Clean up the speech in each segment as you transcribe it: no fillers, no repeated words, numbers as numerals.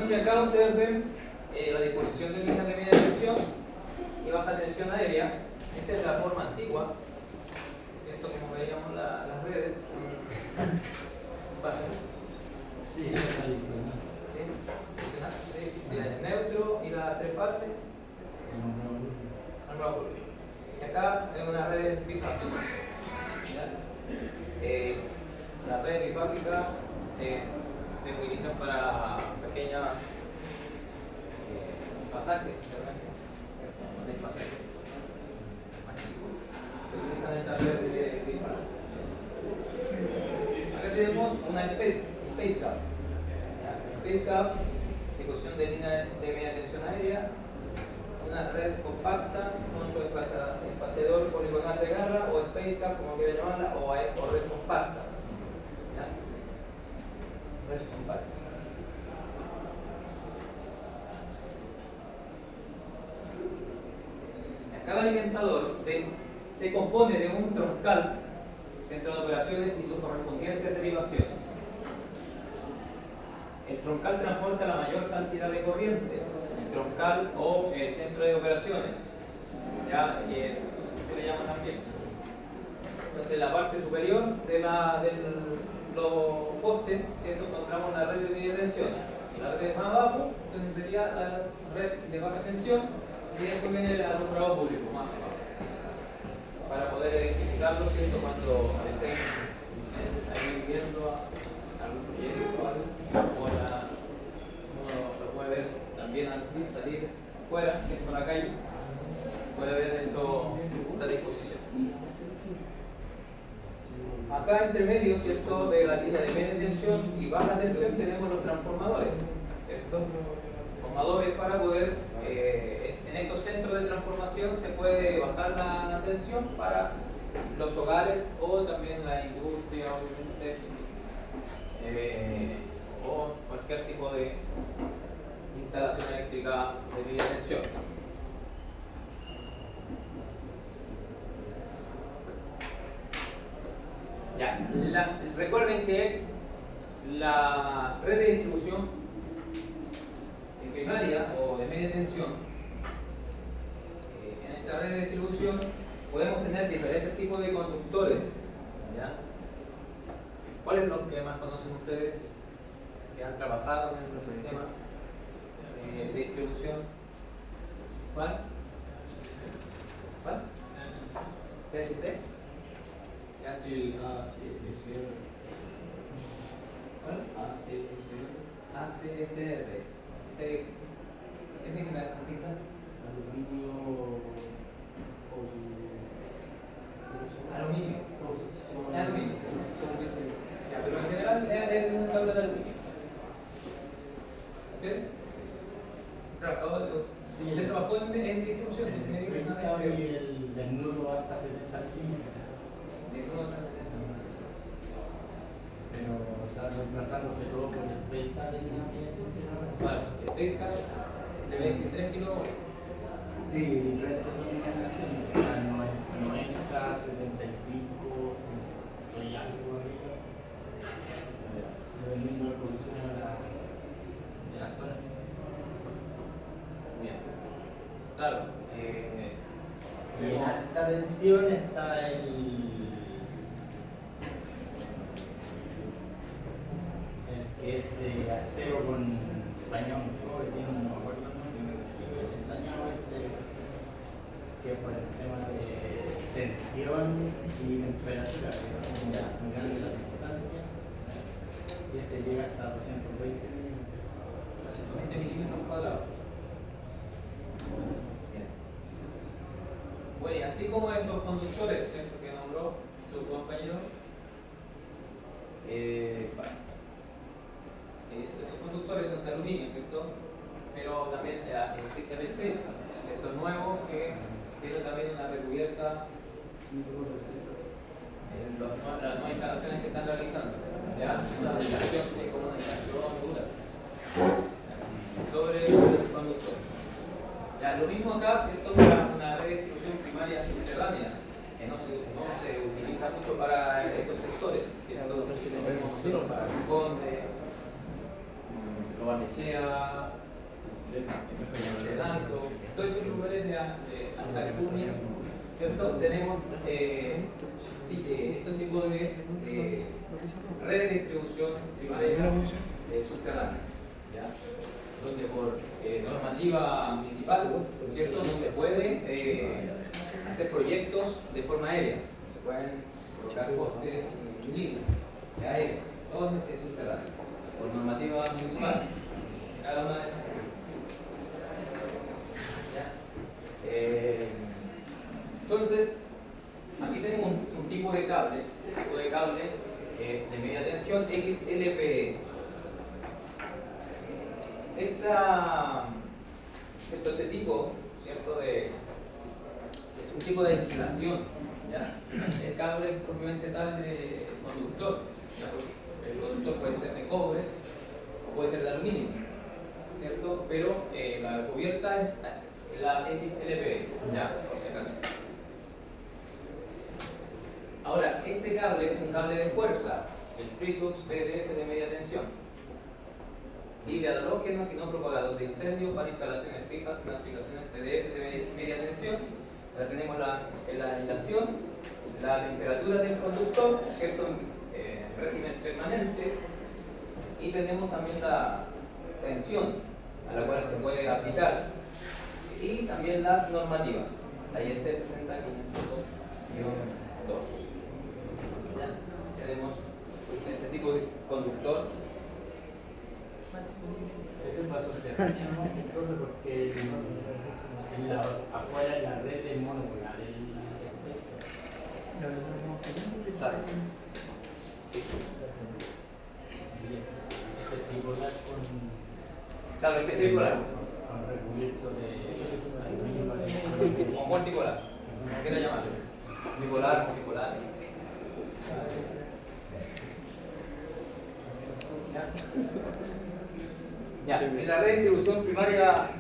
Entonces acá ustedes ven la disposición de líneas de media tensión y baja tensión aérea. Esta es la forma antigua, ¿cierto? Como veíamos las redes. Sí, tradicional. Sí, el neutro y las tres fases. Y acá es una red bifásica. Las redes bifásicas se utilizan para pequeños pasajes, ¿verdad? Del pasaje más chico. Se utilizan estas redes bifásicas. Acá tenemos una Space Cab. Space Cab, disposición de línea de media tensión aérea, una red compacta con su espaciador poligonal de garra, o Space Cab, como quieran llamarla, o red compacta. ¿Ya? Red compacta. Cada alimentador se compone de un troncal, centro de operaciones y sus correspondientes derivaciones. El troncal transporta la mayor cantidad de corriente, el troncal o el centro de operaciones, ya así se le llama también. Entonces, en la parte superior de los postes, ¿cierto? Encontramos la red de media tensión, y la red más abajo, entonces sería la red de baja tensión, y después viene el alumbrado público más abajo, para poder identificarlo, ¿cierto? Cuando estén ahí viendo algún proyecto o algo, uno lo puede ver también al salir fuera, por la calle, puede ver esta disposición. Acá entre medio, ¿cierto?, de la línea de media tensión y baja tensión tenemos los transformadores, ¿cierto? Transformadores para poder, en estos centros de transformación se puede bajar la tensión para los hogares o también la industria, obviamente, o cualquier tipo de instalación eléctrica de media tensión. Ya, recuerden que la red de distribución primaria o de media tensión, en esta red de distribución podemos tener diferentes tipos de conductores, ¿ya? ¿Cuáles son los que más conocen ustedes que han trabajado en el sistema de distribución? ¿Cuál? ¿Cuál? ¿THC? ¿Cuál? ACSR. ¿Qué significa esa sigla? Aluminio. Aluminio. Ya, pero en general es una tabla de aluminio. ¿Sí? Sí, ¿Usted trabajó en distribución? El desnudo hasta 70 milímetros. Desnudo hasta 70. Pero está reemplazándose todo por Space Cab en la media tensión. Vale, Space Cab de 23 kilovolts. Sí, diferentes denominaciones. 90, 75, y algo arriba. Dependiendo del consumo de la zona. Bien. Claro. Y en alta tensión está el que es de acero con bañado en cobre, tiene un, no me acuerdo el nombre, el dañado ese, que es por el tema de tensión y temperatura, que es muy grande la distancia, y ese llega hasta 220 milímetros. 220 milímetros cuadrados. Bien. Bueno, así como esos conductores, ¿cierto?, que nombró su compañero, esos conductores son de aluminio, ¿cierto? Pero también existe el Space Cab, estos nuevos que tienen también una recubierta en las nuevas instalaciones que están realizando, ¿ya? Una aplicación de comunicación dura sobre el conductor. Ya, lo mismo acá, ¿cierto? Una red de distribución primaria subterránea, que no se utiliza mucho para estos sectores, ¿cierto? Lo vemos nosotros para el conde, Barnechea, de Danco, todos esos lugares de Alta Alcurnia, ¿cierto? Tenemos estos tipos de redes de distribución primaria subterránea, ¿ya? Donde por normativa municipal, ¿cierto? No se puede hacer proyectos de forma aérea, no se pueden colocar postes ni líneas aéreas, todo es subterráneo, por normativa municipal, cada una de esas cosas. Entonces, aquí tenemos un tipo de cable, es de media tensión XLPE. Este tipo, ¿cierto? Es un tipo de instalación, ¿ya? El cable es propiamente tal de conductor, ¿ya? El conductor puede ser de cobre o puede ser de aluminio, ¿cierto? Pero la cubierta es la XLPE, ¿ya? Por si acaso. Ahora, este cable es un cable de fuerza, el Freetux PDF de media tensión. Libre de halógenos y no propagador de incendios para instalaciones fijas en aplicaciones PDF de media tensión. Ya tenemos en la aislación, la temperatura del conductor, ¿cierto? En régimen permanente. Y tenemos también la tensión a la cual se puede aplicar. Y también las normativas, la IEC 60502-2. ¿Ya? Tenemos pues, este tipo de conductor. Ese es paso subterráneo, ¿no? Porque afuera de la red es monopolar Claro. Sí. Ese tripolar Claro, este tripolar. con recubierto de aluminio. O multipolar, como quiera llamarlo. Bipolar, multipolar. Ya, en la red de distribución primaria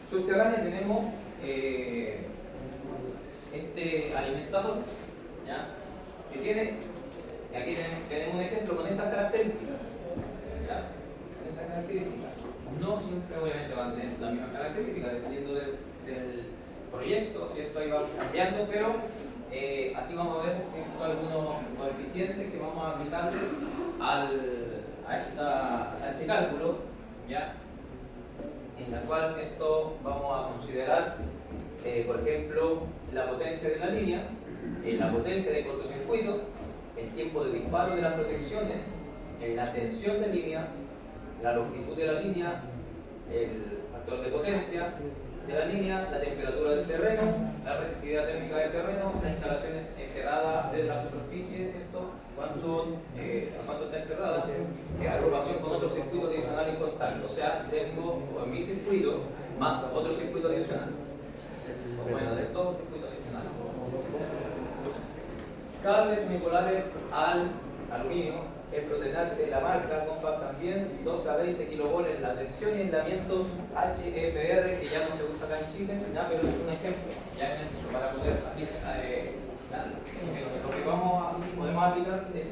subterránea tenemos este alimentador, ¿ya? Que tiene, y aquí tenemos un ejemplo con estas características, ¿ya? Con esas características. No siempre obviamente van a tener las mismas características, dependiendo del proyecto, ¿cierto? Ahí va cambiando, pero aquí vamos a ver ¿cierto? Algunos coeficientes que vamos a aplicarle a este cálculo, ¿ya? En la cual ¿cierto? Vamos a considerar, por ejemplo, la potencia de la línea, la potencia de cortocircuito, el tiempo de disparo de las protecciones, la tensión de línea, la longitud de la línea, el factor de potencia de la línea, la temperatura del terreno, la resistividad térmica del terreno, la instalación enterrada de la superficie, ¿cierto? A cuánto está enterrada, agrupación con otro circuito adicional en contacto, o sea, si tengo en mi circuito más otro circuito adicional, o bueno, de todo circuito adicional. Cables unipolares al aluminio, el protenaxe, la marca Compact también, 12 a 20 kV la tensión y aislamientos HFR que ya no se usa acá en Chile, ¿ya? Pero es un ejemplo, ya para poder aplicar, lo que podemos aplicar es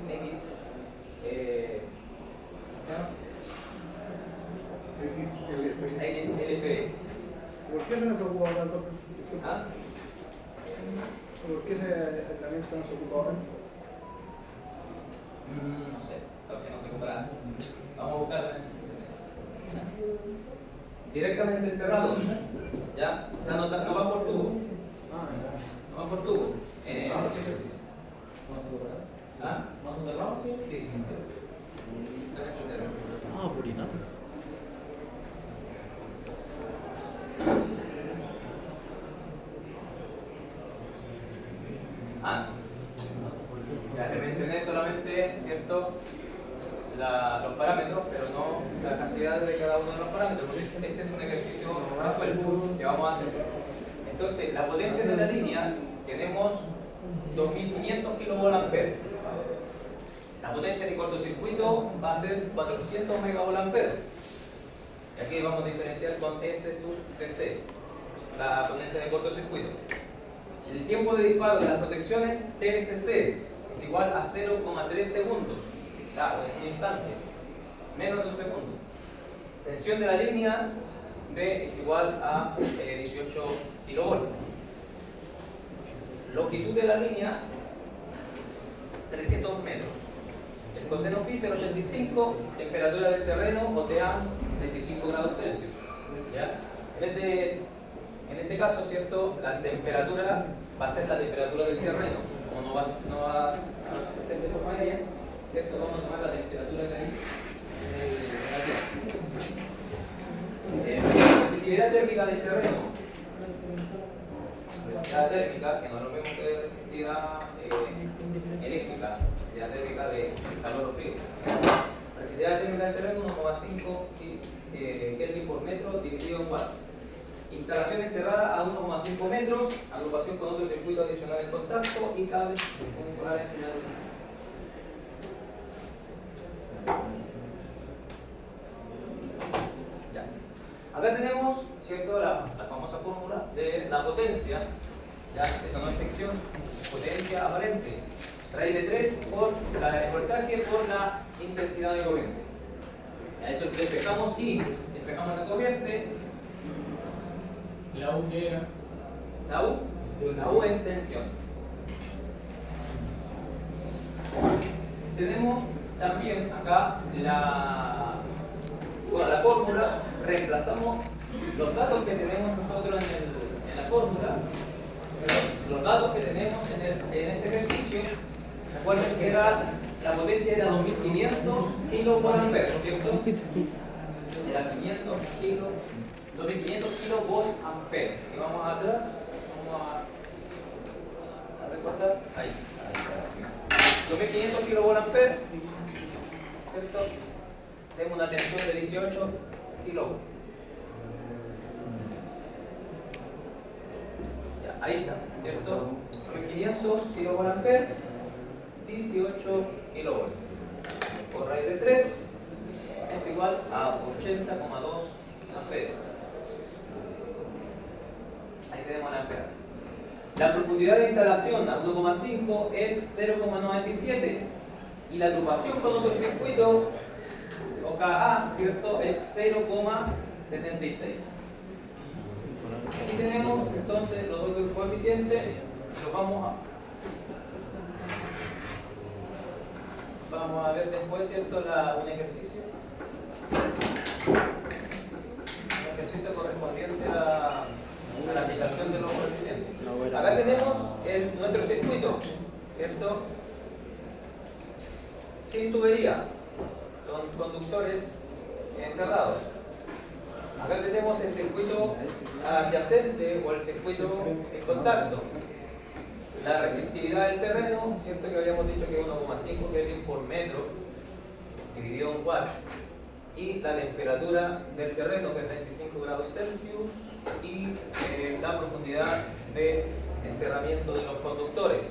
XLPE. ¿Por qué se nos ocupa tanto? ¿Ah? ¿Por qué ese aislamiento no se ocupa ahora? No sé, porque no se compra. Vamos a buscar directamente enterrados, ¿ya? O sea, no va por tubo. No va por tubo. ¿Ah? ¿Más soterrado? Sí. Sí. Ah, Purina. Ya le mencioné solamente, ¿cierto? Los parámetros, pero no la cantidad de cada uno de los parámetros, porque este es un ejercicio resuelto que vamos a hacer. Entonces, la potencia de la línea, tenemos 2500 kVA. La potencia de cortocircuito va a ser 400 MVA. Y aquí vamos a diferenciar con S sub CC, la potencia de cortocircuito. El tiempo de disparo de las protecciones TSC es igual a 0,3 segundos, o sea, en un instante, menos de un segundo. Tensión de la línea B es igual a 18 kilovolts. Longitud de la línea 300 metros. El coseno phi 0,85, temperatura del terreno OTA 25 grados Celsius. ¿Ya? En este caso, ¿cierto? La temperatura va a ser la temperatura del terreno. Como no va a ser de forma aérea, ¿cierto? Vamos a tomar la temperatura que hay en la Tierra. La resistividad térmica del terreno. Resistividad térmica, que no es lo mismo que resistividad eléctrica, resistividad térmica de calor o frío. Resistividad térmica del terreno 1,5 Kelvin por metro dividido en 4. Instalación enterrada a 1,5 metros, agrupación con otro circuito adicional en contacto y cables unipolares en señal. Ya. Acá tenemos, ¿cierto?, la famosa fórmula de la potencia. Ya, esto no es sección, potencia aparente. Raíz de 3 por el voltaje por la intensidad de corriente. A eso despejamos I, despejamos la corriente. ¿La U qué era? La U es tensión. Tenemos también acá la fórmula, reemplazamos los datos que tenemos nosotros en la fórmula, los datos que tenemos en este ejercicio. Recuerden que la potencia era 2500 kilovoltampere, ¿cierto? Era 2500 kilovoltampere. Y vamos atrás, vamos a recordar. Ahí. 2500 kilovoltampere, ¿cierto? Tengo una tensión de 18 kilovolts. Ya, ahí está, ¿cierto? 1500 kilovoltampere, 18 kilovolts. Por raíz de 3 es igual a 80,2 amperes. Ahí tenemos la ampera. La profundidad de instalación a 1,5 es 0,97 y la agrupación con otro circuito OKA, ¿cierto?, es 0,76. Aquí tenemos entonces los dos coeficientes y los vamos a ver después, ¿cierto?, un ejercicio. Un ejercicio correspondiente a la aplicación de los coeficientes. Acá tenemos nuestro circuito, ¿cierto? Sin tubería, son conductores enterrados. Acá tenemos el circuito adyacente o el circuito en contacto. La resistividad del terreno, ¿cierto?, que habíamos dicho que es 1,5 Kelvin por metro dividido en 4. Y la temperatura del terreno, que es 25 grados Celsius, y la profundidad de enterramiento de los conductores.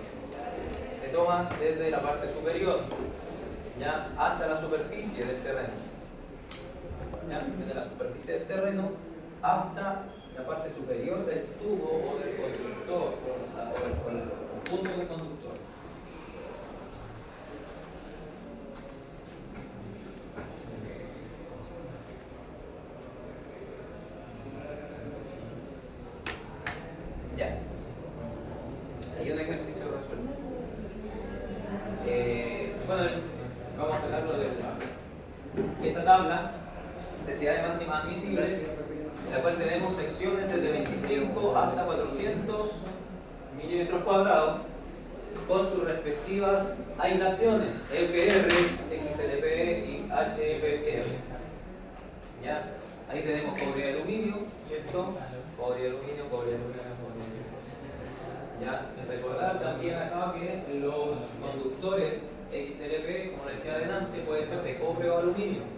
Se toma desde la parte superior, ¿ya?, hasta la superficie del terreno. ¿Ya? Desde la superficie del terreno hasta la parte superior del tubo o del conductor, o el punto del conductor. Ya. Hay un ejercicio resuelto. Bueno, vamos a sacarlo de esta tabla. Densidad de máxima admisible, en la cual tenemos secciones desde 25 hasta 400 milímetros cuadrados con sus respectivas aislaciones EPR, XLP y HPR. ¿Ya? Ahí tenemos cobre y aluminio, ¿cierto? Cobre y aluminio, cobre y aluminio, cobre y aluminio. ¿Ya? Recordar también acá que los conductores XLP, como les decía adelante, puede ser de cobre o aluminio.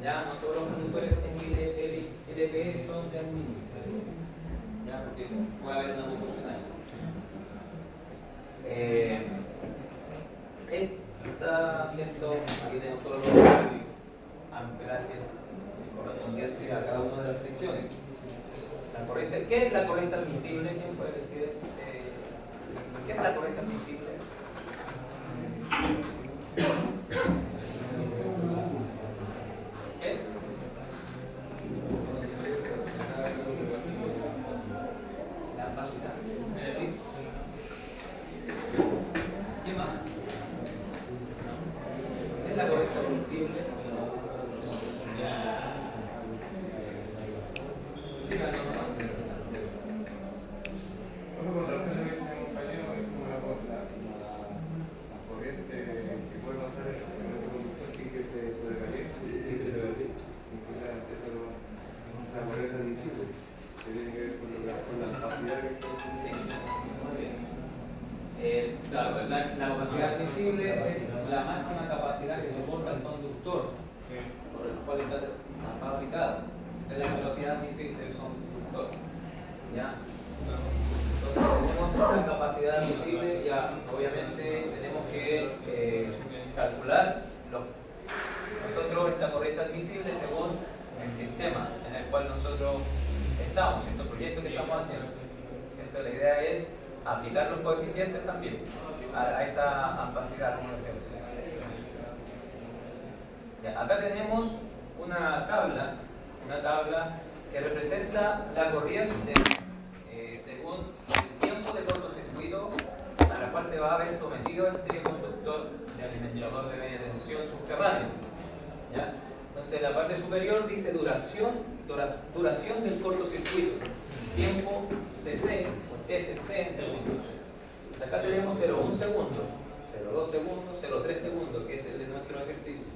Ya, no todos los conductores LP son de aluminio. Ya, porque puede haber una confusión ahí. Está, ¿cierto? Aquí tenemos solo los amperajes correspondientes a cada una de las secciones. La corriente, ¿qué es la corriente admisible? ¿Quién puede decir eso? ¿Qué es la corriente admisible? ¿Qué es? corriente admisible. Díganlo nomás. Bueno, con respecto a lo que dice mi compañero, es como la corriente que puede pasar en ese conductor sin que se sobrecaliente, sin que se derrite. La corriente admisible, que tiene que ver con la capacidad que Sí, muy bien. Claro, la capacidad admisible es la máxima capacidad que soporta el conductor por el cual está fabricado. Esa es la capacidad admisible del conductor. ¿Ya? Entonces tenemos esa capacidad admisible, ya obviamente tenemos que calcular nosotros esta corriente admisible según el sistema en el cual nosotros estamos, el proyecto que estamos haciendo. Entonces, la idea es aplicar los coeficientes también a esa capacidad, como decíamos. Ya, acá tenemos una tabla que representa la corriente según el tiempo de cortocircuito a la cual se va a ver sometido este conductor de alimentador de media tensión subterráneo. ¿Ya? Entonces la parte superior dice duración del cortocircuito, tiempo CC o TCC en segundos. Entonces acá tenemos 0,1 segundo, 0,2 segundos, 0,3 segundos, que es el de nuestro ejercicio,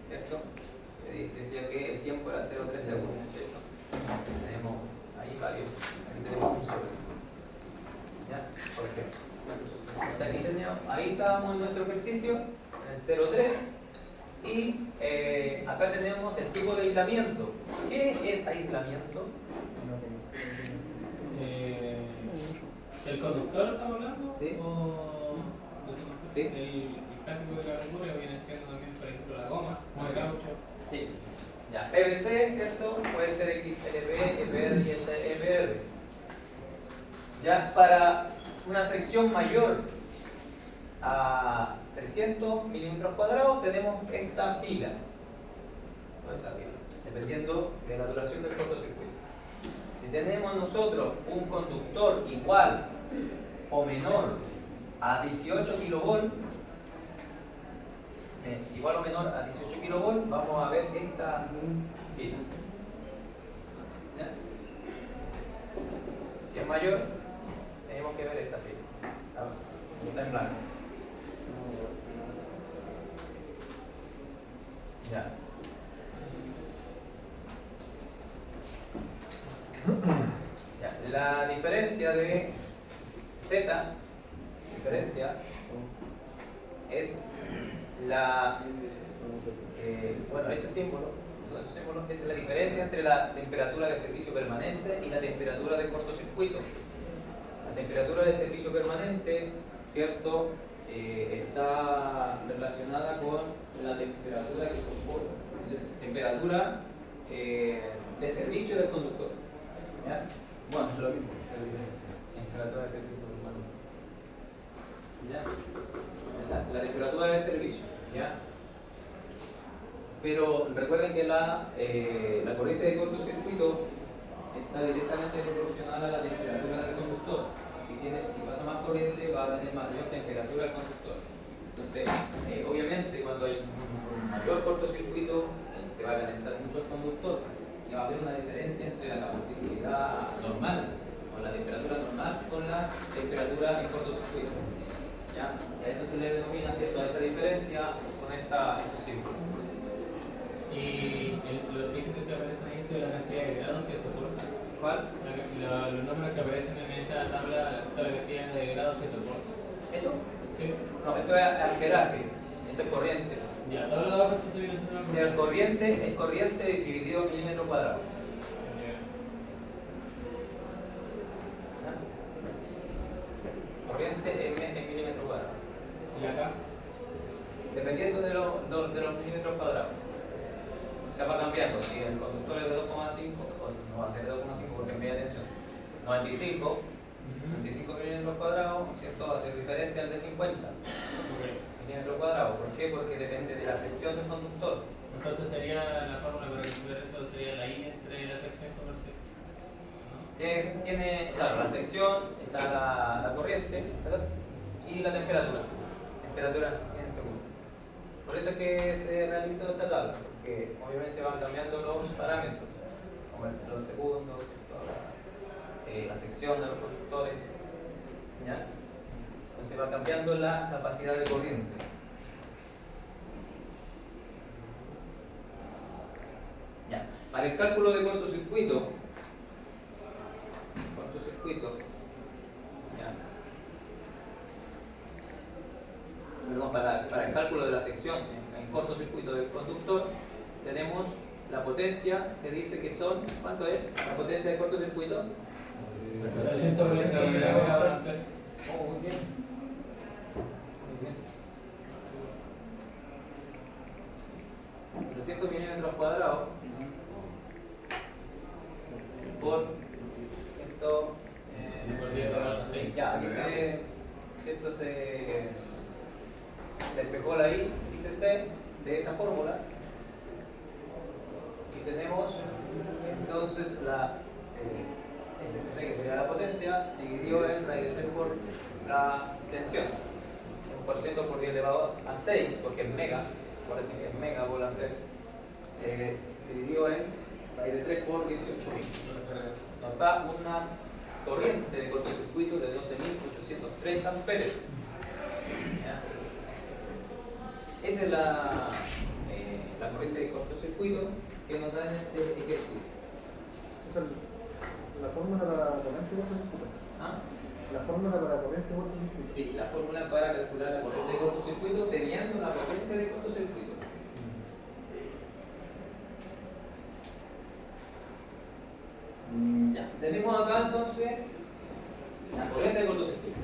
¿cierto? Decía que el tiempo era 0,3 segundos, ¿cierto? Entonces tenemos ahí varios, aquí tenemos un segundo, ¿ya? Por ejemplo. Entonces aquí teníamos, ahí estábamos en nuestro ejercicio, en el 0,3. Y acá tenemos el tipo de aislamiento. ¿Qué es aislamiento? ¿El conductor estamos hablando? Sí. ¿O Sí. el plástico de la verdura viene siendo también, por ejemplo, la goma, o el caucho? Sí. Ya, PVC, ¿cierto? Puede ser XLP, EPR y EPR. Ya, para una sección mayor a 300 milímetros cuadrados tenemos esta fila, toda esa fila, dependiendo de la duración del cortocircuito. Si tenemos nosotros un conductor igual o menor a 18 kilovolt, igual o menor a 18 kilovolt, vamos a ver esta fila. ¿Ya? Si es mayor, tenemos que ver esta fila. Está en blanco. Ya. Ya. La diferencia de θ, es la, bueno, ese símbolo es la diferencia entre la temperatura de servicio permanente y la temperatura de cortocircuito. La temperatura de servicio permanente, ¿cierto? Está relacionada con la temperatura que soporta, temperatura de servicio del conductor. ¿Ya? Bueno, es lo mismo, temperatura de servicio permanente. ¿Ya? La temperatura de servicio, ¿ya? Pero recuerden que la corriente de cortocircuito está directamente proporcional a la temperatura del conductor. Si pasa más corriente, va a tener mayor temperatura el conductor. Entonces, obviamente, cuando hay un mayor cortocircuito, se va a calentar mucho el conductor y va a haber una diferencia entre la capacidad normal, con la temperatura normal, con la temperatura en cortocircuito. ¿Ya? Y a eso se le denomina, ¿cierto?, a esa diferencia con estos símbolos. Y los dígitos que aparecen ahí son la cantidad de grados que soporta. ¿Cuál? Los números que aparecen en esta tabla son la cantidad de grados que soporta. ¿Esto? Sí. No, esto es amperaje, esto es corriente. Ya, todo lo de abajo está subiendo una El corriente es corriente dividido en milímetros cuadrados. ¿Ya? Corriente en milímetros cuadrados. ¿Y acá? Dependiendo de los milímetros cuadrados. O sea, va cambiando. Si el conductor es de 2,5, pues no va a ser de 2,5 porque es media tensión. 95 milímetros cuadrados, ¿cierto? Va a ser diferente al de 50 milímetros cuadrados. ¿Por qué? Porque depende de la sección del conductor. Entonces sería la fórmula para resolver eso, sería la I entre la sección comercial. Tiene, claro, la sección, está la corriente, ¿verdad? Y la temperatura. Temperatura en segundos. Por eso es que se realizó esta tabla, porque obviamente van cambiando los parámetros, como los segundos, la sección de los conductores, ¿ya? Entonces va cambiando la capacidad de corriente. Ya. Para el cálculo de cortocircuito, ¿ya? Perdón, para el cálculo de la sección en cortocircuito del conductor, tenemos la potencia que dice que son, ¿cuánto es la potencia de cortocircuito? 320 megavoltios. Oh, muy bien. Muy bien. 300 milímetros cuadrados por 100, ya, aquí se despejó la I y C de esa fórmula y tenemos entonces la SCC, que sería la potencia, dividido en raíz de 3 por la tensión, 1% por 10 elevado a 6, porque es mega, por decir que es mega volante, dividido en raíz de 3 por 18.000. Nos da una corriente de cortocircuito de 12.830 amperes. ¿Ya? Esa es la corriente de cortocircuito que nos da en este ejercicio. Esa es la fórmula para corriente de cortocircuito. ¿Ah? La fórmula para corriente de cortocircuito. Sí, la fórmula para calcular la corriente de cortocircuito teniendo la potencia de cortocircuito. Ya, tenemos acá entonces la corriente de cortocircuito.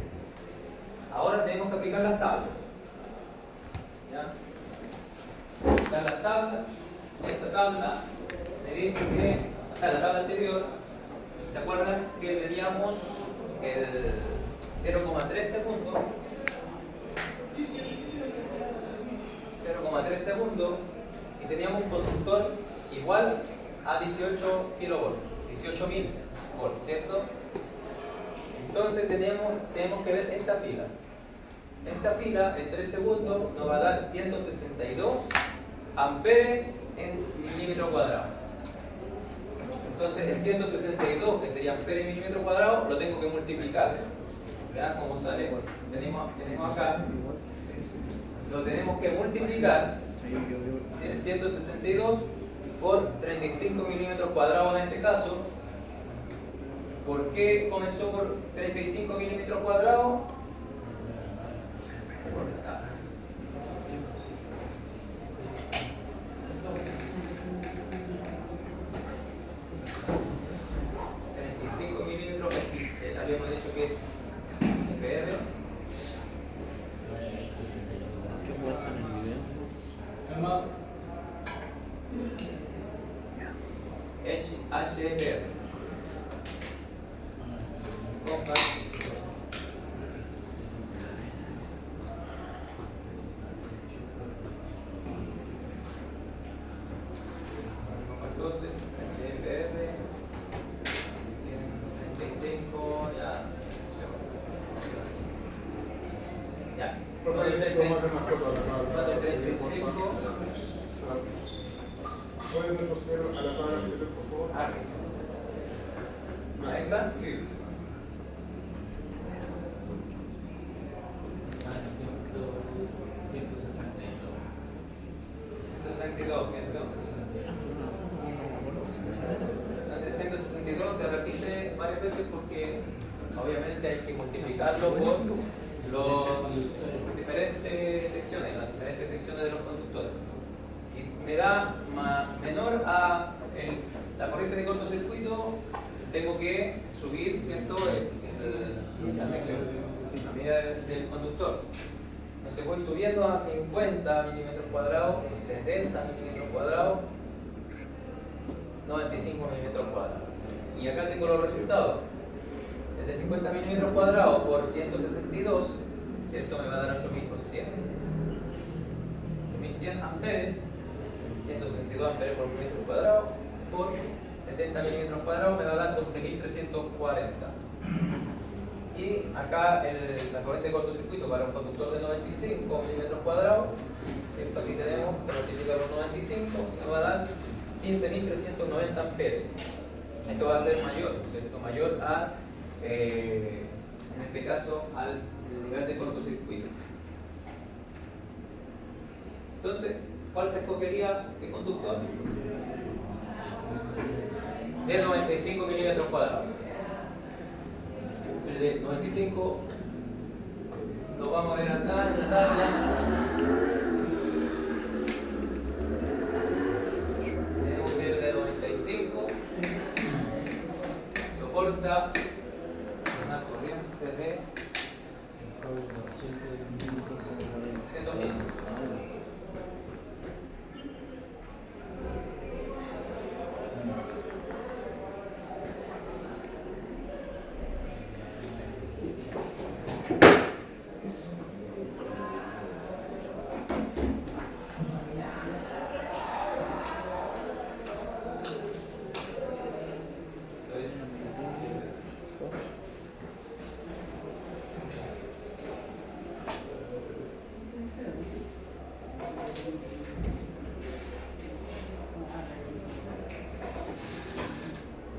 Ahora tenemos que aplicar las tablas. ¿Ya? Aplicar las tablas. Esta tabla me dice que, o sea, la tabla anterior, ¿se acuerdan que teníamos el 0,3 segundos? 0,3 segundos y teníamos un conductor igual a 18 kilovolts, 18.000 volts, ¿cierto? Entonces tenemos que ver esta fila. Esta fila en 3 segundos nos va a dar 162 amperes en milímetro cuadrado. Entonces el 162, que sería amperes en milímetro cuadrado, lo tengo que multiplicar. ¿Ya? Como sale, tenemos acá, lo tenemos que multiplicar, el 162 por 35 milímetros cuadrados en este caso. ¿Por qué comenzó por 35 milímetros cuadrados? Por acá. Habíamos dicho que es FR. HFR. Entonces, HFR 135, ya. Ya. Vamos a hacer más corto, 435. ¿Pueden retroceder a la tabla anterior, por favor? ¿A esa? Sí. Entonces 162 se repite varias veces porque obviamente hay que multiplicarlo por las diferentes secciones de los conductores. Si me da menor a la corriente de cortocircuito, tengo que subir, ¿cierto?, la sección, la medida del conductor. Entonces voy subiendo a 50 milímetros cuadrados, 70 milímetros cuadrados, 95 milímetros cuadrados. Y acá tengo los resultados. Desde 50 milímetros cuadrados por 162, ¿cierto?, me va a dar 8100. 8100 amperes, 162 amperes por milímetro cuadrado, por 70 milímetros cuadrados me va a dar 11.340. Y acá la corriente de cortocircuito para un conductor de 95 milímetros cuadrados, ¿cierto? Aquí tenemos, se multiplica por 95 y nos va a dar 15.390 amperes. Esto va a ser mayor, ¿cierto? Mayor a, en este caso, al nivel de cortocircuito. Entonces, ¿cuál se escogería? ¿Qué conductor? De 95 milímetros cuadrados. El de 95 lo vamos a ver acá en la tabla. Tenemos que el de 95 soporta una corriente de 215.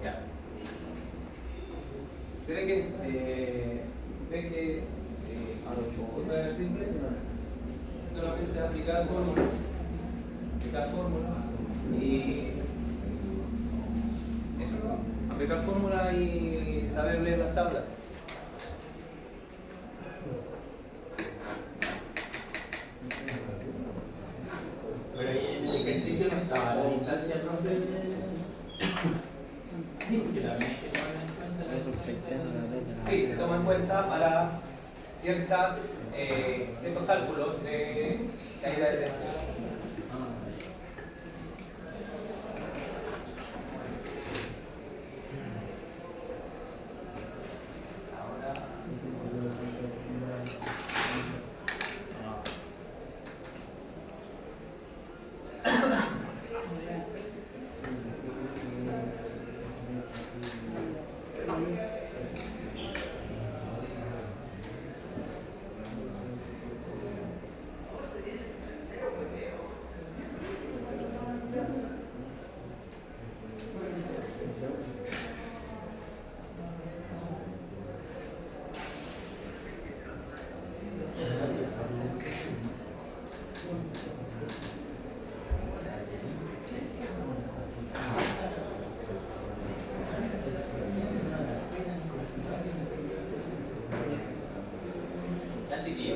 Ya. Se ve que es súper simple. Solamente aplicar fórmulas y eso, aplicar fórmulas y saber leer las tablas. Pero ahí en el ejercicio no estaba la distancia, profe. Sí, porque también hay que tomar en cuenta. Sí, se toma en cuenta para ciertos cálculos de caída de tensión.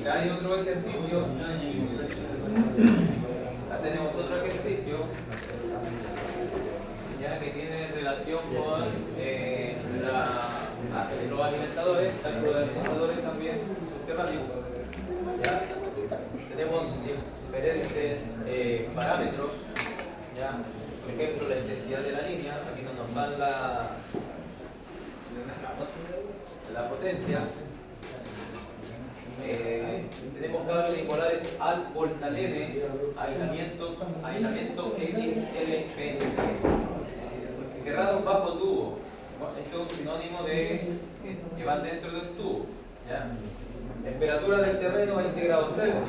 Acá hay otro ejercicio. Acá tenemos otro ejercicio ya que tiene relación con los alimentadores, cálculo de alimentadores también subterráneos. ¿Ya? Tenemos diferentes parámetros, ¿ya? Por ejemplo, la intensidad de la línea, aquí no nos dan la potencia. Tenemos cables bipolares al voltalene, aislamiento XLP, cerrados bajo tubo. Esto es un sinónimo de que van dentro del tubo. ¿Ya? Temperatura del terreno 20 grados Celsius.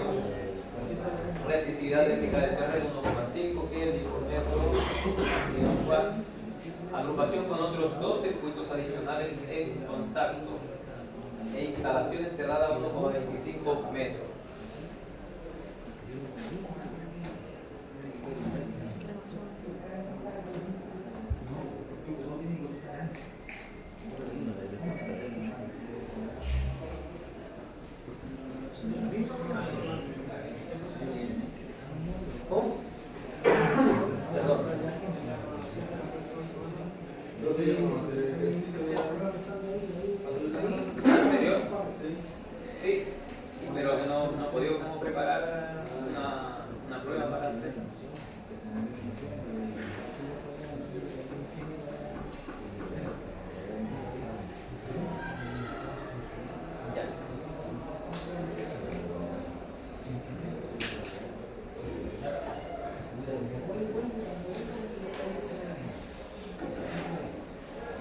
Resistividad térmica del terreno 1,5 Kelvin por metro. Agrupación con otros 2 circuitos adicionales en contacto. E instalación enterrada a 1,25 metros. ¿Cómo? Perdón. ¿En serio? Sí, pero que no he podido como preparar una prueba para hacer. Ya.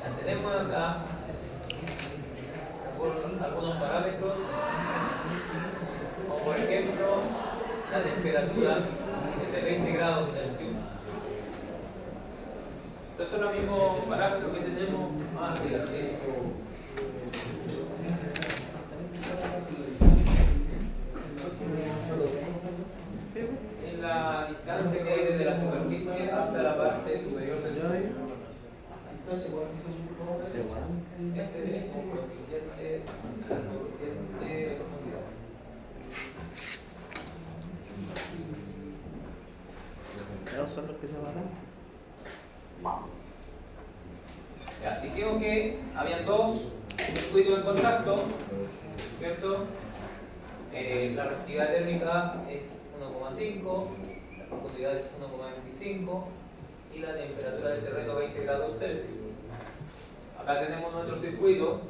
Ya tenemos acá por algunos parámetros, como por ejemplo la temperatura de 20 grados Celsius. Estos son los mismos parámetros que tenemos arriba. ¿Sí? En la distancia que hay desde la superficie hasta la parte superior del tubo. Ese es un coeficiente de profundidad. ¿Esos son los que se van? Ya, dijimos que habían dos circuitos en contacto, ¿cierto? La resistividad térmica es 1,5, la profundidad es 1,25 y la temperatura del terreno 20 grados Celsius. Acá tenemos nuestro circuito,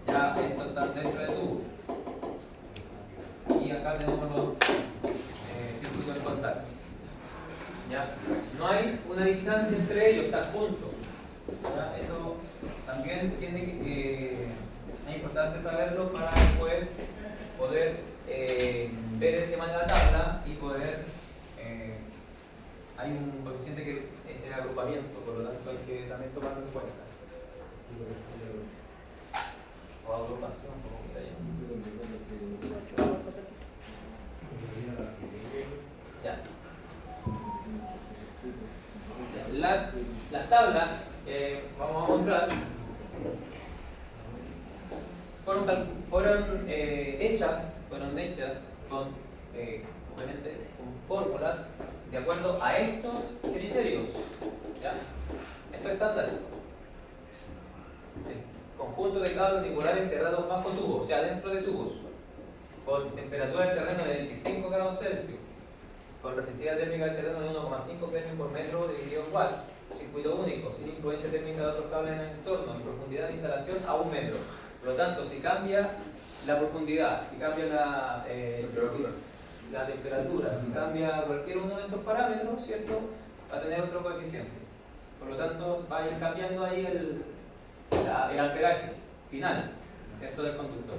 ya estos están dentro del tubo. Y acá tenemos los circuitos en contacto. ¿Ya? No hay una distancia entre ellos, están juntos. ¿Ya? Eso también es importante saberlo para después poder ver el tema de la tabla y poder. Hay un coeficiente que es el agrupamiento, por lo tanto hay que también tomarlo en cuenta. O agrupación, como quiera ya. Las tablas que vamos a mostrar fueron hechas con fórmulas de acuerdo a estos criterios. ¿Ya? Esto es estándar. Conjunto de cabos nivulares enterrados bajo tubos, o sea, dentro de tubos, con temperatura del terreno de 25 grados Celsius, con resistividad térmica del terreno de 1,5 Kelvin por metro dividido en watt, circuito único, sin influencia térmica de otros cables en el entorno, y profundidad de instalación a 1 metro. Por lo tanto, si cambia la profundidad, si cambia la temperatura, si cambia cualquier uno de estos parámetros, ¿cierto? Va a tener otro coeficiente. Por lo tanto, va a ir cambiando ahí el amperaje final, ¿cierto? Del conductor.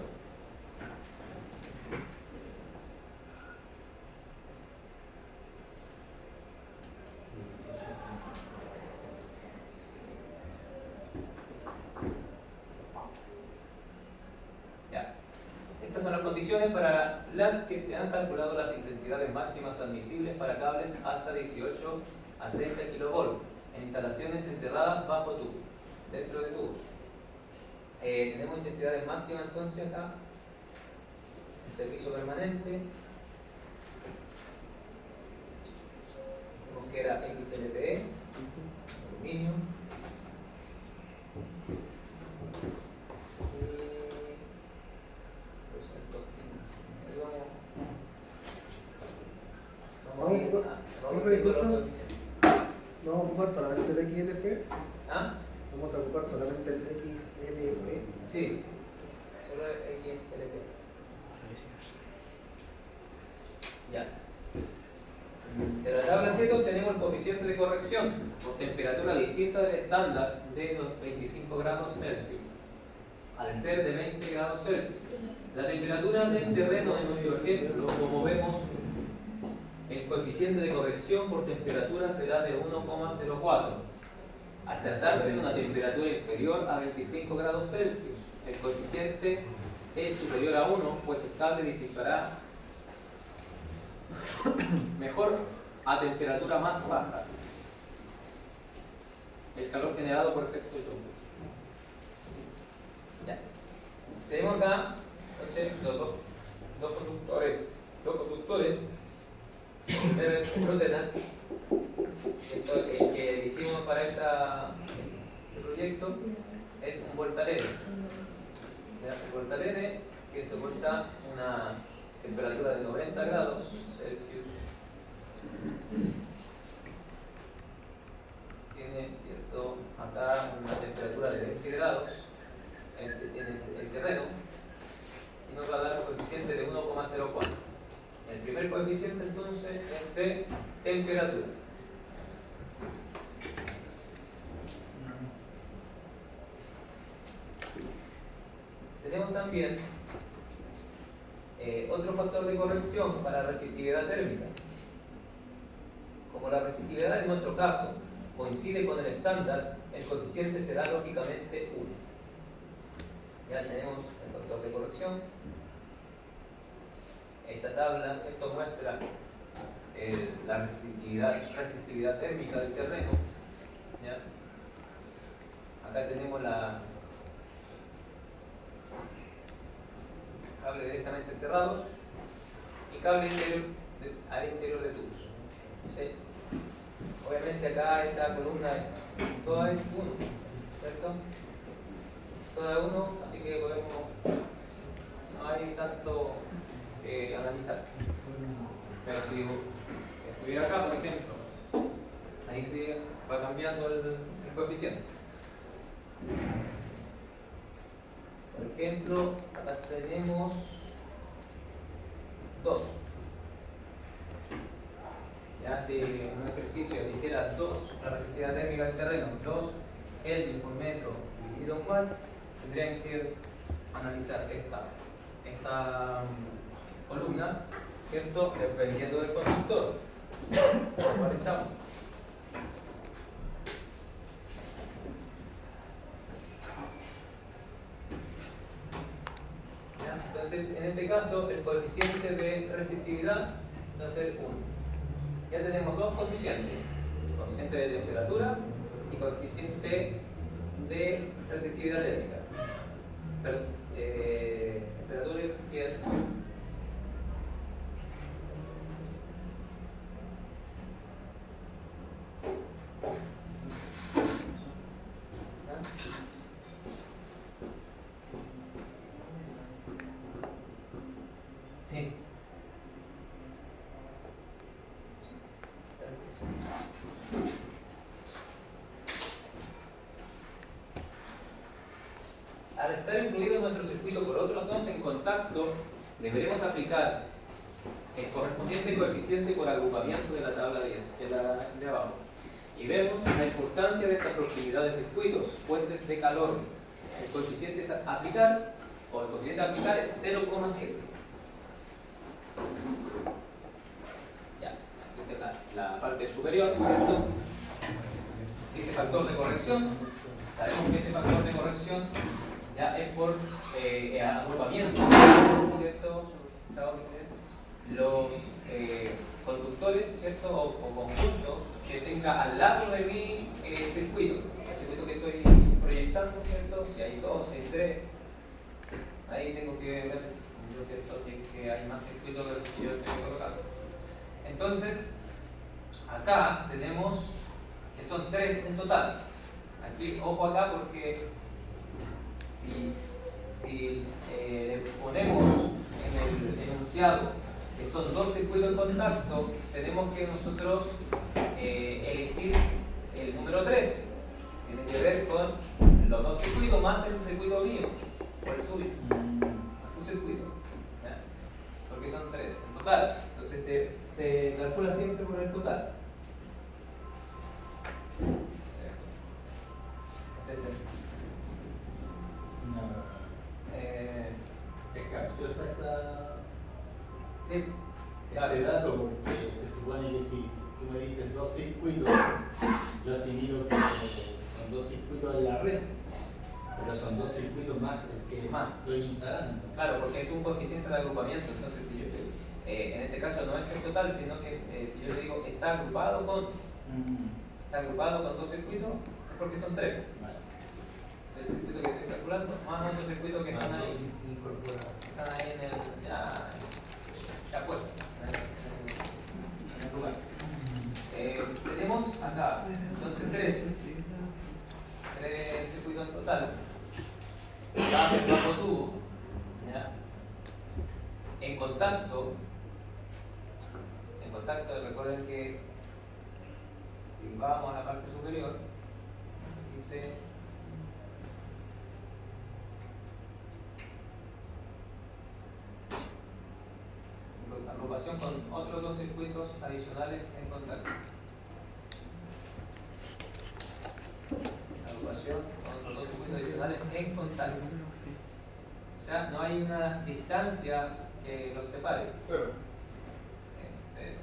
Ya. Estas son las condiciones para las que se han calculado las intensidades máximas admisibles para cables hasta 18 a 30 kV en instalaciones enterradas bajo tubos, dentro de tubos. Tenemos intensidades máximas entonces acá, el servicio permanente, que era XLPE, aluminio, ¿No vamos a ocupar solamente el XLP? ¿Ah? ¿Vamos a ocupar solamente el XLP? Sí, solo XLP. Ya. De la tabla 7 obtenemos el coeficiente de corrección por temperatura distinta del estándar de los 25 grados Celsius, al ser de 20 grados Celsius. La temperatura del terreno en nuestro ejemplo, como vemos, el coeficiente de corrección por temperatura será de 1,04. Al tratarse de una temperatura inferior a 25 grados Celsius, el coeficiente es superior a 1, pues el cable disipará mejor a temperatura más baja el calor generado por efecto Joule. Ya. Tenemos acá entonces, dos conductores. Primero es Rotterdam, el que elegimos para este proyecto es un voltarede. Un voltarede que soporta una temperatura de 90 grados Celsius. Tiene, ¿cierto?, acá una temperatura de 20 grados en el terreno y nos va a dar un coeficiente de 1,04. El primer coeficiente entonces es de temperatura. también otro factor de corrección para resistividad térmica. Como la resistividad en nuestro caso coincide con el estándar, el coeficiente será lógicamente 1. Ya tenemos el factor de corrección. Esta tabla, ¿cierto?, muestra la resistividad térmica del terreno. ¿Ya? Acá tenemos cables directamente enterrados y cable al interior de tubos. ¿Sí? Obviamente acá esta columna toda es 1, ¿cierto? Toda 1, así que no hay tanto que analizar. Pero si estuviera acá, por ejemplo, ahí se va cambiando el coeficiente. Por ejemplo, acá tenemos 2. Ya si en un ejercicio dijera 2, la resistividad térmica del terreno, 2 Kelvin por metro dividido en cuál, tendrían que analizar esta columna, ¿cierto?, dependiendo del conductor. ¿Cuál estamos? ¿Ya? Entonces, en este caso, el coeficiente de resistividad va a ser 1. Ya tenemos dos coeficientes, coeficiente de temperatura y coeficiente de resistividad térmica. Temperatura y resistividad térmica. Sí. Al estar influido nuestro circuito por otros dos en contacto, deberemos aplicar el correspondiente coeficiente por agrupamiento de la tabla 10, de la de abajo. Y vemos la importancia de esta proximidad de circuitos, fuentes de calor. El coeficiente es aplicar, o el coeficiente a aplicar es 0,7. Ya, aquí está la parte superior, ¿cierto? Dice factor de corrección. Sabemos que este factor de corrección ya es por agrupamiento, ¿cierto? Los conductores, ¿cierto?, o conjuntos que tenga al lado de mi circuito, el circuito que estoy proyectando, ¿cierto? Si hay 2, si hay 3, ahí tengo que ver, yo, ¿cierto?, si es que hay más circuitos de los que yo estoy colocando. Entonces, acá tenemos que son 3 en total. Aquí, ojo acá, porque si le ponemos en el enunciado que son 2 circuitos en contacto, tenemos que nosotros elegir el número 3. Tiene que ver con los 2 circuitos más el circuito mío, por el suyo, más un circuito, ¿ya? Porque son 3 en total. Entonces se calcula siempre por el total. Es capciosa Sí, ese dato, porque se supone que si tú me dices 2 circuitos, yo asimilo que son 2 circuitos en la red, pero son 2 circuitos más el que Más. estoy instalando. Claro, porque es un coeficiente de agrupamiento. Entonces, si yo, en este caso no es el total, sino que si yo le digo está agrupado con 2 circuitos, es porque son 3. Vale. Es el circuito que estoy calculando, más otros circuitos que están ahí. Incorporado. Están ahí en el. Ya puesto. En el lugar. Tenemos acá, entonces 3 circuitos en total. Cada el bajo tubo, ¿ya? En contacto, recuerden que si vamos a la parte superior, dice agrupación con otros 2 circuitos adicionales en contacto. Agrupación con otros 2 circuitos adicionales en contacto. O sea, no hay una distancia que los separe. Cero. Es cero.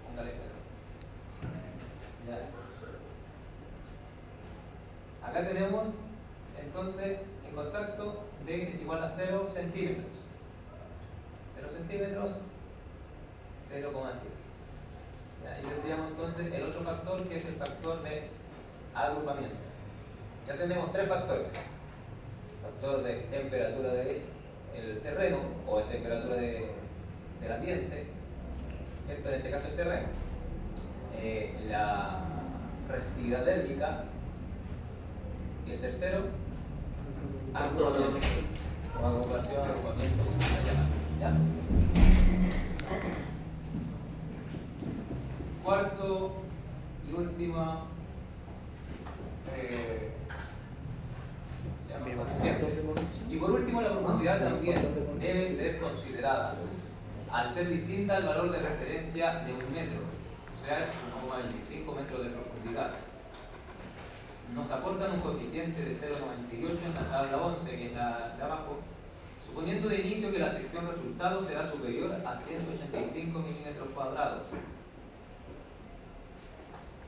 Póngale cero. Ya. Acá tenemos entonces el contacto D es igual a 0 centímetros. 0 centímetros, 0,7. Y tendríamos entonces el otro factor que es el factor de agrupamiento. Ya tenemos tres factores. Factor de temperatura del terreno o de temperatura del ambiente. Esto en este caso es terreno. La resistividad térmica. Y el tercero, agrupamiento. O agrupación, agrupamiento, como se llama. ¿Ya? Cuarto y última se llama coeficiente. Y por último, la profundidad también debe ser considerada al ser distinta al valor de referencia de 1 metro, o sea, es 1,25 metros de profundidad. Nos aportan un coeficiente de 0,98 en la tabla 11, que es la de abajo, suponiendo de inicio que la sección resultado será superior a 185 milímetros cuadrados.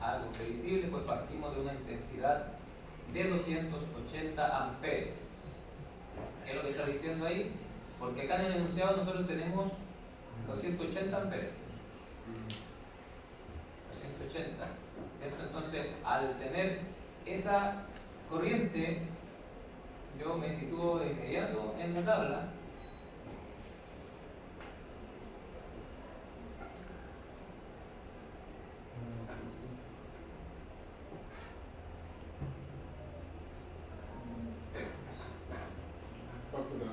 Algo previsible, pues partimos de una intensidad de 280 amperes. ¿Qué es lo que está diciendo ahí? Porque acá en el enunciado nosotros tenemos 280 amperes. 280. Entonces, al tener esa corriente, yo me sitúo de inmediato en la tabla. ¿Cuánto te da?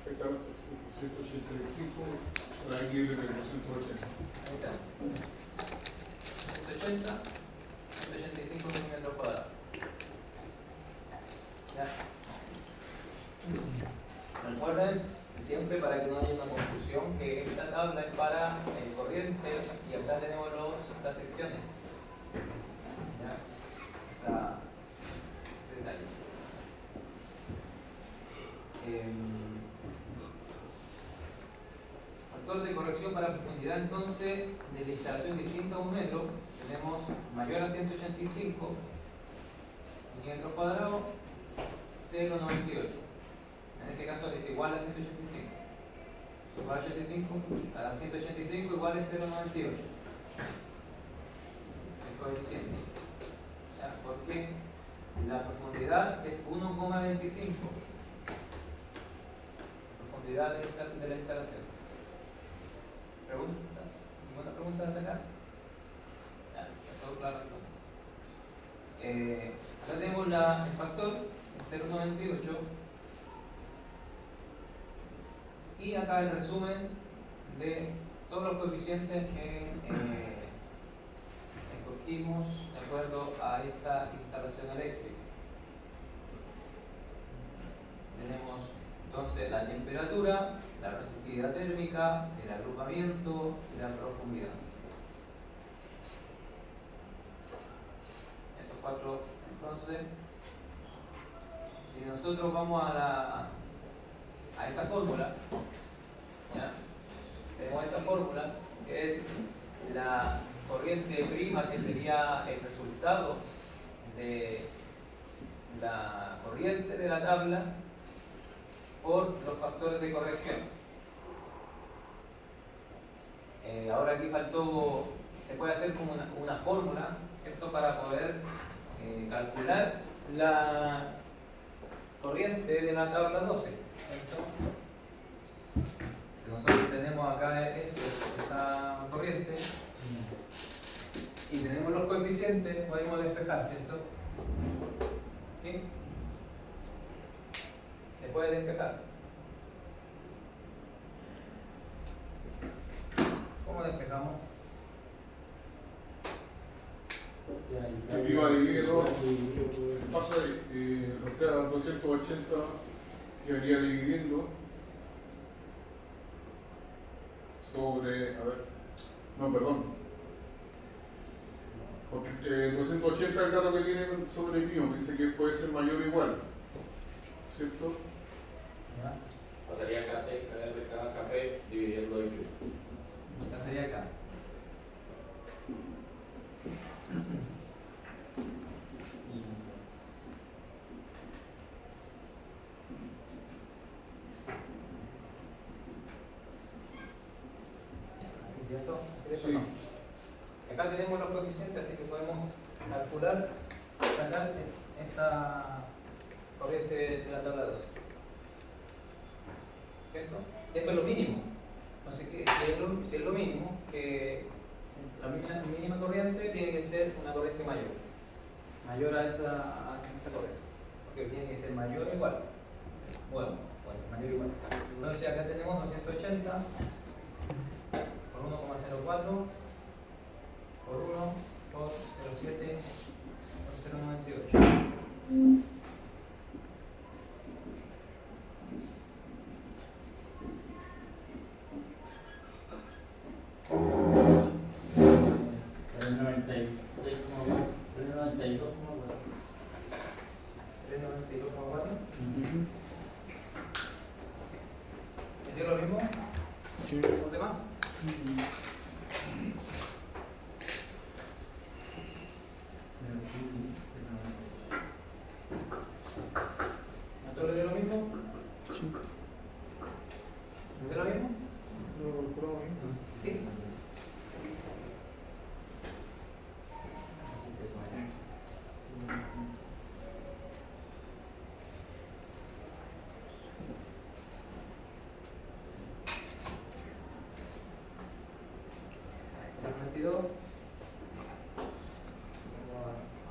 Esta es 185, la aquí le tenemos 180. Ahí está. 180, 185 milímetros cuadrados. ¿Ya? Recuerden siempre, para que no haya una confusión, que esta tabla es para el corriente y acá tenemos las secciones. ¿Ya? Ese detalle. Factor de corrección para profundidad entonces de la instalación distinta a 1 metro tenemos mayor a 185 milímetros cuadrados, 0,98. En este caso es igual a 185. Igual a 85 a 185 igual es 0,98. El coeficiente. ¿Ya? Porque la profundidad es 1,25. Profundidad de la instalación. ¿Preguntas? ¿Ninguna pregunta hasta acá? Ya, está todo claro entonces. Acá tenemos el factor, el 0,98. Y acá el resumen de todos los coeficientes que escogimos de acuerdo a esta instalación eléctrica. Tenemos entonces la temperatura, la resistividad térmica, el agrupamiento y la profundidad. Estos cuatro, entonces, si nosotros vamos a esta fórmula, ¿ya? Tenemos esa fórmula que es la corriente prima, que sería el resultado de la corriente de la tabla por los factores de corrección. Ahora aquí faltó, se puede hacer como una fórmula, ¿cierto? Para poder calcular la corriente de la tabla 12, ¿cierto? Si nosotros tenemos acá esta corriente y tenemos los coeficientes, podemos despejar, ¿cierto? ¿Sí? Se puede despejar. ¿Cómo despejamos? Aquí va dividido, pasa o sea, 280 quedaría dividiendo sobre, a ver, No, perdón. Porque 280 el dato que tienen sobre el mío, dice que puede ser mayor o igual. ¿Cierto? ¿Ya? Pasaría cada KP dividiendo Y. Ya sería acá. ¿Así, cierto? ¿Así de Sí. forma? Acá tenemos los coeficientes, así que podemos calcular, sacar esta corriente de la tabla 12. ¿Cierto? Esto es lo mínimo. Entonces, si es lo mínimo, que la mínima corriente tiene que ser una corriente mayor. Mayor a esa corriente. Porque tiene que ser mayor o igual. Bueno, puede ser mayor o igual. Entonces acá tenemos 280 por 1,04 por 1 por 0,7 por 0,98. El 96,4, el 92,4. 392,4. Ujú. ¿Es lo mismo? Sí. ¿Los demás? Pero sí, ¿A todos les dio lo mismo? Sí. ¿Les dio lo mismo? Lo calculamos bien. Sí. El 22.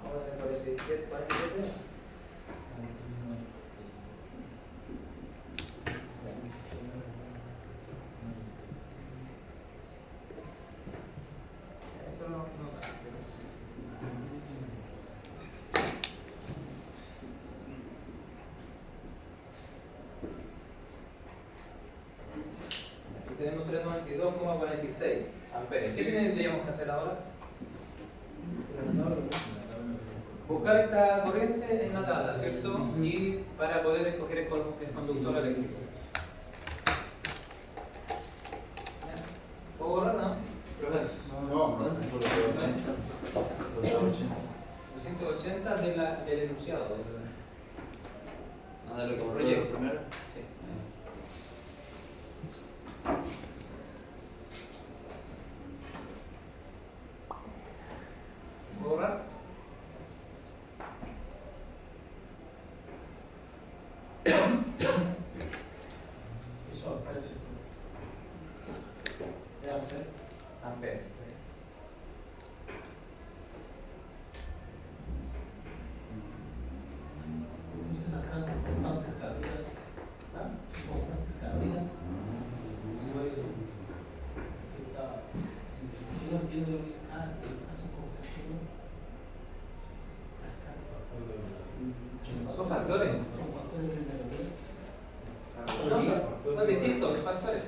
Ahora el 47, 47. Eso no cambia. Aquí tenemos 392,46 amperes. ¿Qué tendríamos que hacer ahora? Buscar esta corriente en la tabla, ¿cierto? Y para poder escoger el conductor eléctrico. ¿Ya? ¿Puedo borrar, no? No, no, es por lo que 280 del enunciado. Ah, de lo que borró Proyecto. primero. Sí. ¿Puedo borrar? eso aparece. Amperes. Entonces acá son constantes cardíacas. ¿Ah? Constantes cardíacas. Sí, va a decir. Yo no entiendo lo que hacen concepto. Son factores. Son factores de energía. No, son distintos factores.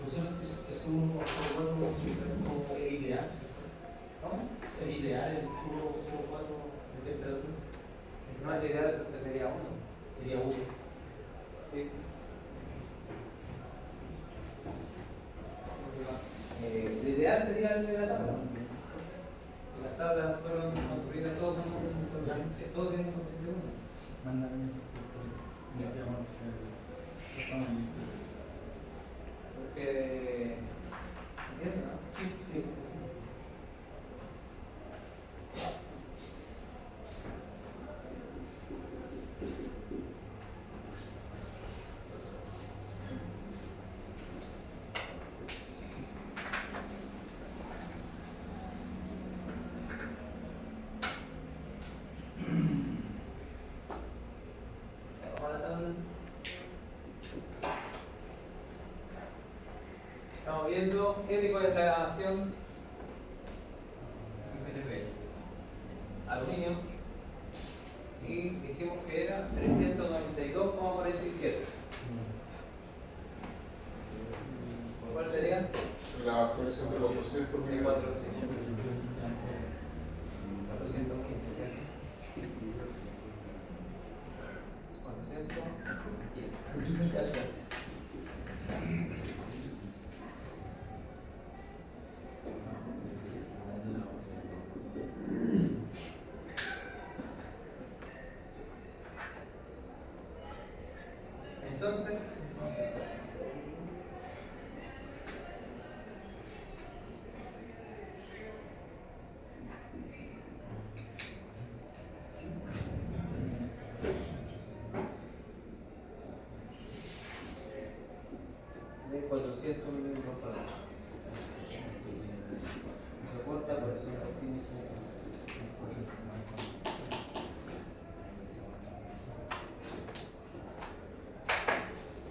Entonces, ese 1,04 como el ideal, ¿cierto? ¿Cómo? El ideal, el 1,04 de temperatura, No, el ideal sería 1. sería 1. Sí. El ideal sería el de la tabla. Las tablas fueron construidas todos tienen consciente uno. Mándame. Porque. ¿Entiendes, no? Sí, sí. Vamos a la tabla. Estamos viendo qué tipo de degradación se le ve. Aluminio, y dijimos que era 392,47. ¿Cuál sería? La selección de 400 De millones. 400. 415. 415. Gracias. Entonces, vamos a ver. De 400 milímetros por hora. Se corta 415.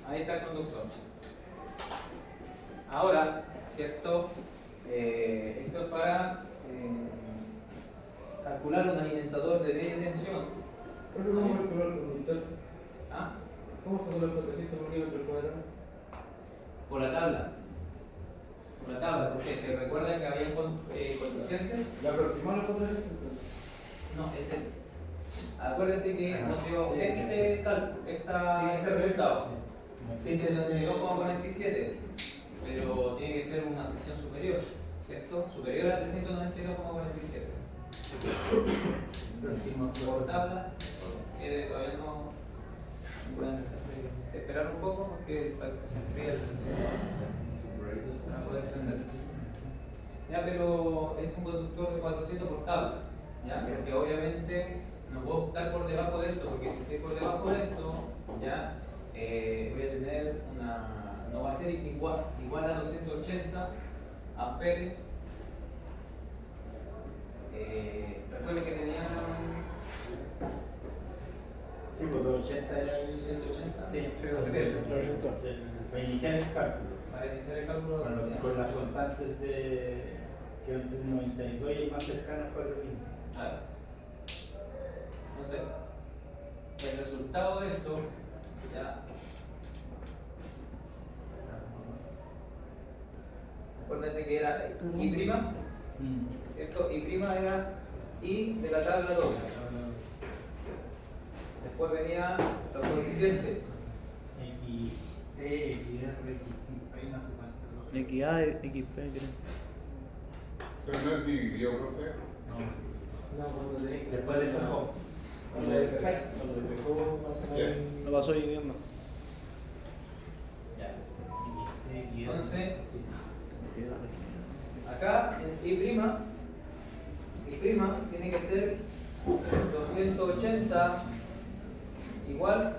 Ahí está el conductor. Ahora, ¿cierto? Esto es para calcular un alimentador de media tensión. ¿Cómo calcular el conductor? ¿Ah? ¿Cómo se calcula los 400 milímetros cuadrados? Por la tabla. Por la tabla, porque se recuerdan que había coeficientes. ¿La aproximar los 400? No, es el. Acuérdense que nos dio este cálculo, este resultado. 692,47, pero tiene que ser una sección superior, ¿cierto? Superior a 392,47. Por tabla, que todavía no pueden esperar un poco porque para que se enfríe para poder entender. Ya, pero es un conductor de 400 por tabla, ya, porque obviamente no puedo optar por debajo de esto, porque si estoy por debajo de esto, ya voy a tener no va a ser igual a 280 amperes. Recuerden que tenían Sí, pues 280 era el 180. Sí, amperes. para iniciar el cálculo. Para iniciar el cálculo Con las constantes de que entre el 92 y el más cercano a 415. Claro. Entonces, el resultado de esto, ya. Acuérdense que era I', ¿cierto? I' era I de la tabla 12. Después venían los coeficientes. X, T, X, R, X, hay no sé cuánto. XA, XP, creo. Pero no es dividido, profe. No, cuando tenéis. Después despejó. Cuando despejáis. Cuando despejó, lo pasó viviendo. Ya. Entonces, acá en I', tiene que ser 280 igual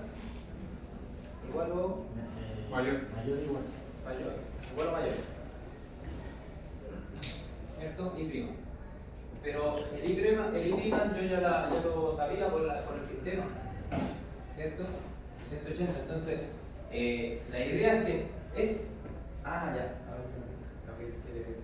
o Mayor. Mayor igual. mayor. Igual o mayor. ¿Cierto? I'. Pero el I' yo ya lo sabía por el sistema. ¿Cierto? 280. Entonces, la idea es que es. Ah, ya. A ver, lo que quiere decir.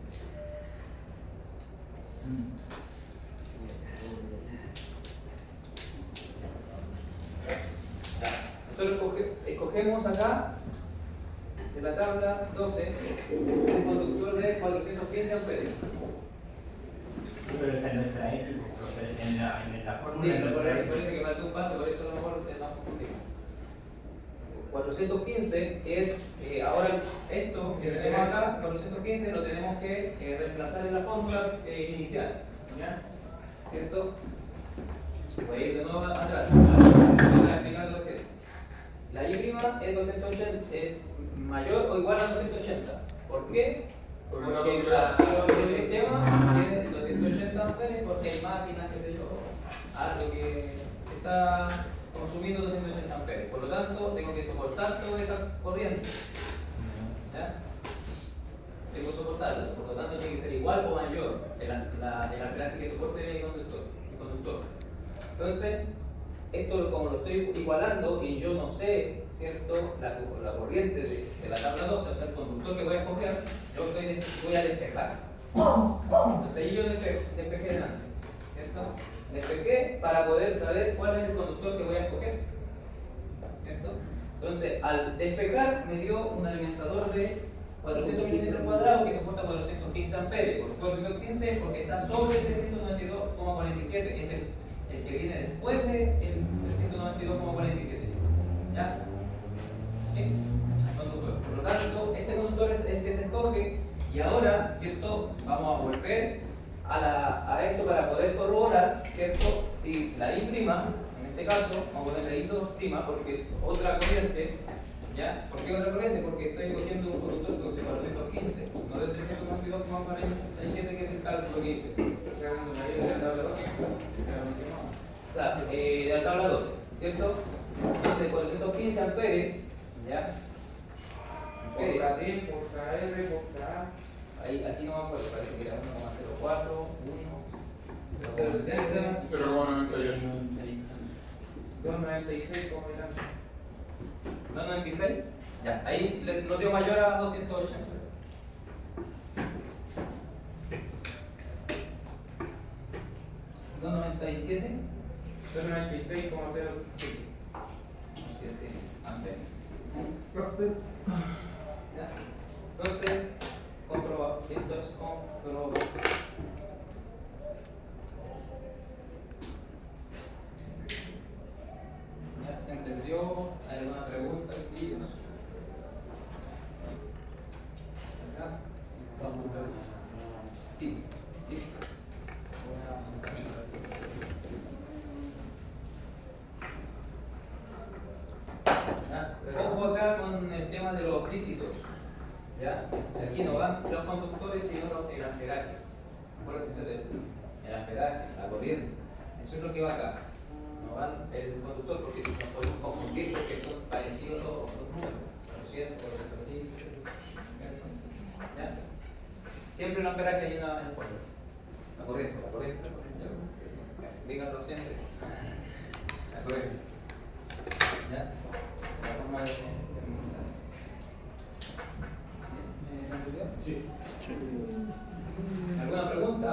Nosotros escogemos acá de la tabla 12 un conductor de 415 amperes. Pero esa es nuestra X, en la fórmula. Sí, de pero por nuestra eso X. que faltó un paso, por eso a lo mejor nos confundimos. 415 es, ahora esto que tenemos acá, 415 lo tenemos que reemplazar en la fórmula inicial, ¿ya? ¿Cierto? Voy a ir de nuevo atrás, para explicar recién. La Y' es 280, es mayor o igual a 280. ¿Por qué? Porque Porque el sistema tiene 280 amperes porque hay máquinas, qué sé yo, algo que está consumiendo 280 amperes. Por lo tanto, tengo que soportar toda esa corriente. ¿Ya? Tengo que soportarla. Por lo tanto, tiene que ser igual o mayor el amperaje que soporte el conductor. Entonces, esto como lo estoy igualando y yo no sé, ¿cierto? La corriente de la tabla 12, o sea, el conductor que voy a escoger, yo voy a despejar. Entonces ahí yo despejé delante, ¿cierto? despejé para poder saber cuál es el conductor que voy a escoger. ¿Cierto? Entonces, al despejar me dio un alimentador de 400 milímetros cuadrados que soporta 415 amperes. ¿Por qué 415? Porque está sobre 392,47, es el que viene después del 392,47. ¿Ya? ¿Sí? El conductor. Por lo tanto, este conductor es el que se escoge. Y ahora, ¿cierto? Vamos a volver a esto para poder corroborar, ¿cierto? Si la I', en este caso, vamos a poner la I2', porque es otra corriente, ¿ya? ¿Por qué otra corriente? Porque estoy cogiendo un conductor de 415, no de 392,47, que es el cálculo que hice. De la tabla 2. O sea, de la tabla 12, ¿cierto? Entonces, 415 amperes, ¿ya? Por KD, por KR, por KA. Ahí, aquí no me acuerdo, parece que era 1,04, 1, 0,60, 0,98. 296, como dirán. 296. Ya, ahí lo dio mayor a 280. ¿297? 296,07. 7 amperes. Ya. Entonces, comprobado. Esto es comprobado. ¿Ya se entendió? ¿Hay alguna pregunta? Sí, no sé. ¿Acá? Sí, sí. ¿Ya? Ojo acá con el tema de los dígitos. ¿Ya? Aquí no van los conductores, sino el amperaje. Acuérdense de eso. El amperaje, la corriente. Eso es lo que va acá. No van el conductor, porque si nos podemos confundir porque son parecidos los números. Los 100, los 115. ¿Ya? Siempre el amperaje hay en el pueblo. La corriente. Digan los 100 veces. La corriente. ¿Ya? La forma de memorizar. ¿Me entendió? Sí. ¿Alguna pregunta?